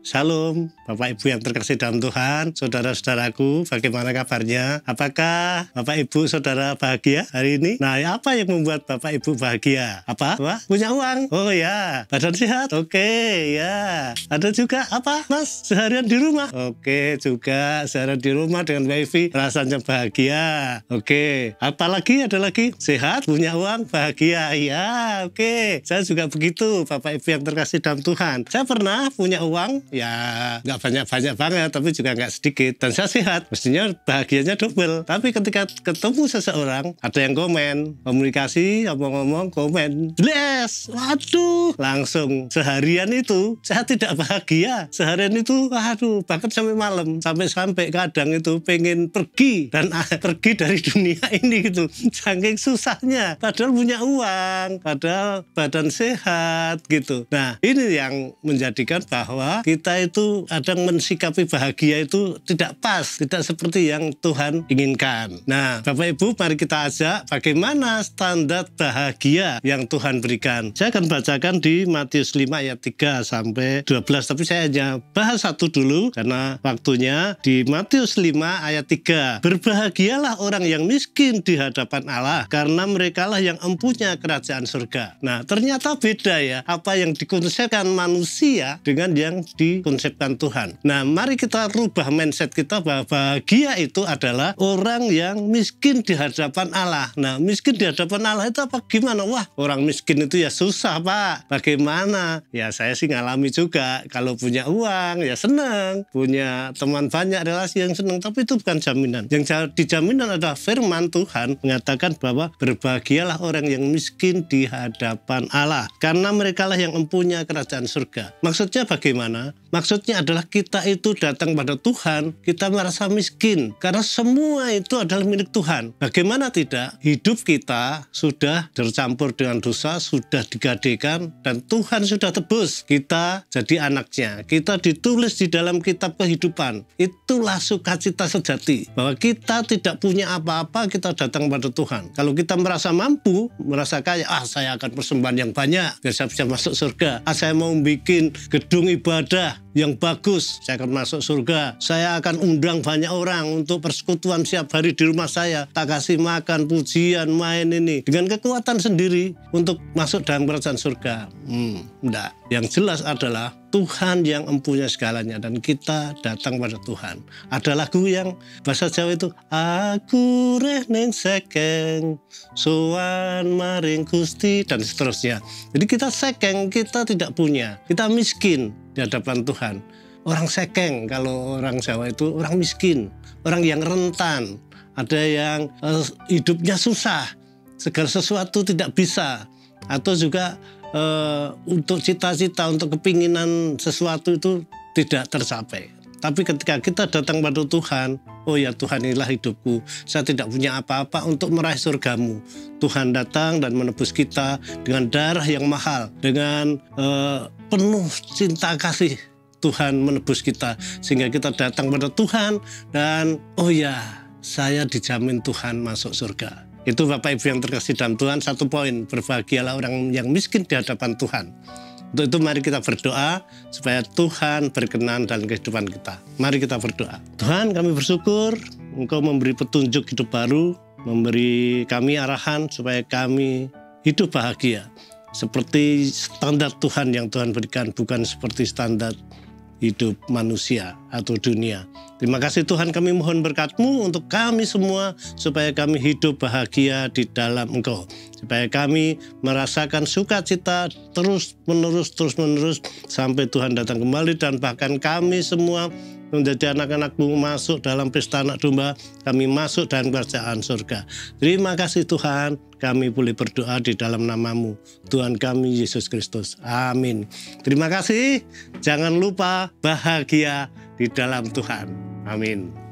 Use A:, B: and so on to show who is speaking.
A: Shalom, Bapak Ibu yang terkasih dalam Tuhan, saudara-saudaraku, bagaimana kabarnya? Apakah Bapak Ibu saudara bahagia hari ini? Nah, apa yang membuat Bapak Ibu bahagia? Apa? Wah, punya uang? Oh ya, badan sehat? Oke, ya. Ada juga apa, Mas? Seharian di rumah? Oke, juga seharian di rumah dengan wifi, rasanya bahagia. Oke, apalagi ada lagi? Sehat, punya uang, bahagia. Ya, oke. Saya juga begitu, Bapak Ibu yang terkasih dalam Tuhan. Saya pernah punya uang, ya nggak banyak-banyak banget, tapi juga nggak sedikit. Dan saya sehat, mestinya bahagianya double. Tapi ketika ketemu seseorang, ada yang komen, komunikasi, ngomong-ngomong, komen, bless, waduh, langsung seharian itu saya tidak bahagia. Seharian itu, waduh, bahkan sampai malam, sampai kadang itu pengen pergi dan pergi dari dunia ini gitu. Saking susahnya, padahal punya uang, padahal badan sehat gitu. Nah, ini yang menjadikan bahwa kita itu kadang mensikapi bahagia itu tidak pas, tidak seperti yang Tuhan inginkan. Nah, Bapak Ibu, mari kita ajak bagaimana standar bahagia yang Tuhan berikan. Saya akan bacakan di Matius 5 ayat 3 sampai 12, tapi saya hanya bahas satu dulu karena waktunya. Di Matius 5 ayat 3, berbahagialah orang yang miskin di hadapan Allah, karena merekalah yang empunya kerajaan surga. Nah, ternyata beda ya, apa yang dikonsepkan manusia dengan yang dikonsepkan Tuhan. Nah, mari kita rubah mindset kita bahwa bahagia itu adalah orang yang miskin di hadapan Allah. Nah, miskin di hadapan Allah itu apa gimana? Wah, orang miskin itu ya susah, Pak. Bagaimana? Ya, saya sih ngalami juga. Kalau punya uang, ya senang. Punya teman banyak, relasi yang senang. Tapi itu bukan jaminan. Yang dijaminan adalah firman Tuhan mengatakan bahwa berbahagialah orang yang miskin di hadapan Allah, karena merekalah yang empunya kerajaan surga. Maksudnya bagaimana? Maksudnya adalah kita itu datang pada Tuhan, kita merasa miskin karena semua itu adalah milik Tuhan. Bagaimana tidak? Hidup kita sudah tercampur dengan dosa, sudah digadekan, dan Tuhan sudah tebus. Kita jadi anaknya. Kita ditulis di dalam kitab kehidupan. Itulah sukacita sejati, bahwa kita tidak punya apa-apa, kita datang pada Tuhan. Kalau kita merasa mampu, merasa kaya, saya akan persembahan yang banyak biar saya bisa masuk surga. Saya mau bikin gedung ibadah yang bagus, saya akan masuk surga. Saya akan undang banyak orang untuk persekutuan setiap hari di rumah saya. Tak kasih makan, pujian, main ini. Dengan kekuatan sendiri untuk masuk dalam kerajaan surga. Enggak. Yang jelas adalah Tuhan yang empunya segalanya dan kita datang pada Tuhan. Ada lagu yang bahasa Jawa itu, aku reh neng sekeng, soan maring Gusti, dan seterusnya. Jadi kita sekeng, kita tidak punya. Kita miskin di hadapan Tuhan. Orang sekeng, kalau orang Jawa itu orang miskin, orang yang rentan, ada yang hidupnya susah, segala sesuatu tidak bisa, atau juga untuk cita-cita, untuk kepinginan sesuatu itu tidak tercapai. Tapi ketika kita datang pada Tuhan, oh ya Tuhan, inilah hidupku, saya tidak punya apa-apa untuk meraih surgamu. Tuhan datang dan menebus kita dengan darah yang mahal, dengan penuh cinta kasih. Tuhan menebus kita sehingga kita datang pada Tuhan dan oh ya, saya dijamin Tuhan masuk surga. Itu Bapak Ibu yang terkasih dalam Tuhan, satu poin, berbahagialah orang yang miskin di hadapan Tuhan. Untuk itu mari kita berdoa supaya Tuhan berkenan dalam kehidupan kita. Mari kita berdoa. Tuhan, kami bersyukur Engkau memberi petunjuk hidup baru, memberi kami arahan supaya kami hidup bahagia. Seperti standar Tuhan yang Tuhan berikan, bukan seperti standar hidup manusia atau dunia. Terima kasih Tuhan, kami mohon berkat-Mu untuk kami semua supaya kami hidup bahagia di dalam Engkau. Supaya kami merasakan sukacita terus-menerus sampai Tuhan datang kembali, dan bahkan kami semua menjadi anak-anak-Mu masuk dalam pesta anak domba, kami masuk dalam kerajaan surga. Terima kasih Tuhan, kami boleh berdoa di dalam nama-Mu, Tuhan kami Yesus Kristus. Amin. Terima kasih, jangan lupa bahagia di dalam Tuhan. Amin.